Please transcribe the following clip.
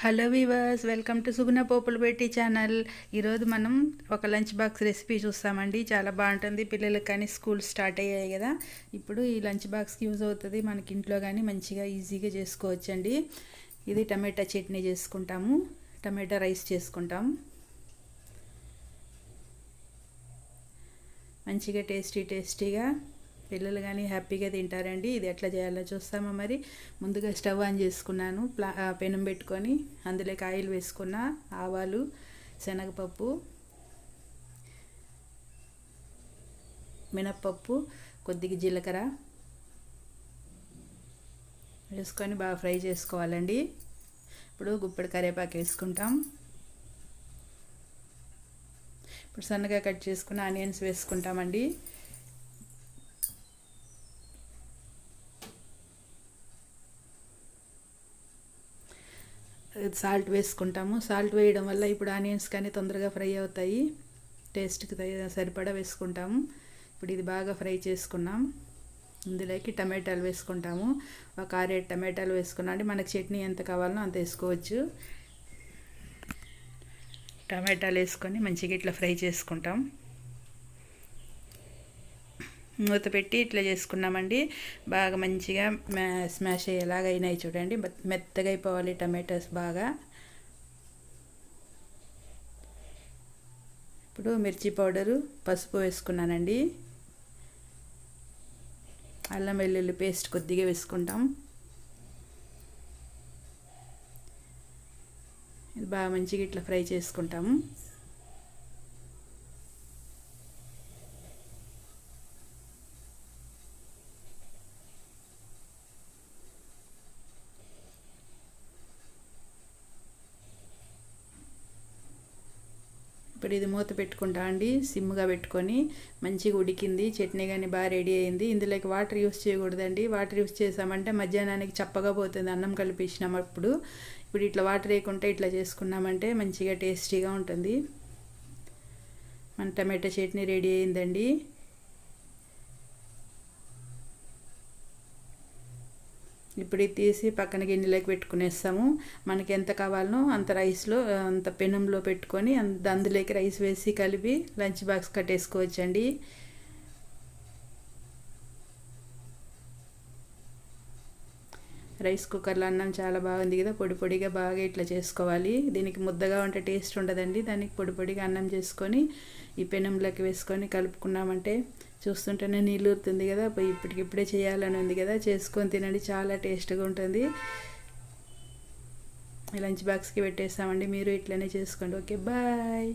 Hello weavers, welcome to సుగుణ పోపులు పెట్టి channel. ఈరోజు మనం ఒక లంచ్ బాక్స్ రెసిపీ చూస్తామండి. చాలా బాగుంటుంది. పిల్లలకు కానీ స్కూల్ స్టార్ట్ అయ్యాయి కదా, ఇప్పుడు ఈ లంచ్ బాక్స్కి యూజ్ అవుతుంది. మనకి ఇంట్లో కానీ మంచిగా ఈజీగా చేసుకోవచ్చండి. ఇది టమాటా చట్నీ చేసుకుంటాము, టమాటా రైస్ చేసుకుంటాం. మంచిగా టేస్టీగా పిల్లలు కానీ హ్యాపీగా తింటారండి. ఇది ఎట్లా చేయాలో చూస్తామా మరి. ముందుగా స్టవ్ ఆన్ చేసుకున్నాను, పెనం పెట్టుకొని అందులోకి ఆయిల్ వేసుకున్న, ఆవాలు, శనగపప్పు, మినప్పప్పు, కొద్దిగా జీలకర్ర వేసుకొని బాగా ఫ్రై చేసుకోవాలండి. ఇప్పుడు గుప్పెడు కరివేపాకు వేసుకుంటాం. ఇప్పుడు సన్నగా కట్ చేసుకున్న ఆనియన్స్ వేసుకుంటామండి. సాల్ట్ వేసుకుంటాము. సాల్ట్ వేయడం వల్ల ఇప్పుడు ఆనియన్స్ కానీ తొందరగా ఫ్రై అవుతాయి. టేస్ట్కి సరిపడా వేసుకుంటాము. ఇప్పుడు ఇది బాగా ఫ్రై చేసుకున్నాం. ఇందులోకి టమాటాలు వేసుకుంటాము. ఒక 6-7 టమాటాలు వేసుకున్నాం. మనకి చట్నీ ఎంత కావాలనో అంత వేసుకోవచ్చు. టమాటాలు వేసుకొని మంచిగా ఇట్లా ఫ్రై చేసుకుంటాం. మూత పెట్టి ఇట్లా చేసుకున్నామండి. బాగా మంచిగా స్మాష్ అయ్యేలాగా అయినాయి చూడండి. మెత్తగా అయిపోవాలి టమాటాస్ బాగా. ఇప్పుడు మిర్చి పౌడరు, పసుపు వేసుకున్నానండి. అల్లం వెల్లుల్లి పేస్ట్ కొద్దిగా వేసుకుంటాం. ఇది బాగా మంచిగా ఇట్లా ఫ్రై చేసుకుంటాము. ఇప్పుడు ఇది మూత పెట్టుకుంటా అండి, సిమ్గా పెట్టుకొని. మంచిగా ఉడికింది, చట్నీ కానీ బాగా రెడీ అయింది. ఇందులోకి వాటర్ యూస్ చేయకూడదండి. వాటర్ యూస్ చేసామంటే మధ్యాహ్నానికి చప్పగా పోతుంది అన్నం కలిపేసినప్పుడు. ఇప్పుడు ఇట్లా వాటర్ వేయకుంటే ఇట్లా చేసుకున్నామంటే మంచిగా టేస్టీగా ఉంటుంది. మన టమాటా చట్నీ రెడీ అయిందండి. ఇప్పుడు ఇది తీసి పక్కన గిన్నెలోకి పెట్టుకునేస్తాము. మనకి ఎంత కావాలనో అంత రైస్లో, అంత పెనంలో పెట్టుకొని అందులోకి రైస్ వేసి కలిపి లంచ్ బాక్స్ కట్టేసుకోవచ్చండి. రైస్ కుక్కర్లో అన్నం చాలా బాగుంది కదా, పొడి పొడిగా బాగా ఇట్లా చేసుకోవాలి. దీనికి ముద్దగా ఉంటే టేస్ట్ ఉండదండి. దానికి పొడి పొడిగా అన్నం చేసుకొని ఈ పెనంలోకి వేసుకొని కలుపుకున్నామంటే చూస్తుంటేనే నీళ్ళు ఊరుతుంది కదా. ఇప్పటికిప్పుడే చేయాలని ఉంది కదా, చేసుకొని తినండి, చాలా టేస్ట్గా ఉంటుంది. లంచ్ బాక్స్కి పెట్టేస్తామండి. మీరు ఇట్లనే చేసుకోండి. Okay, bye.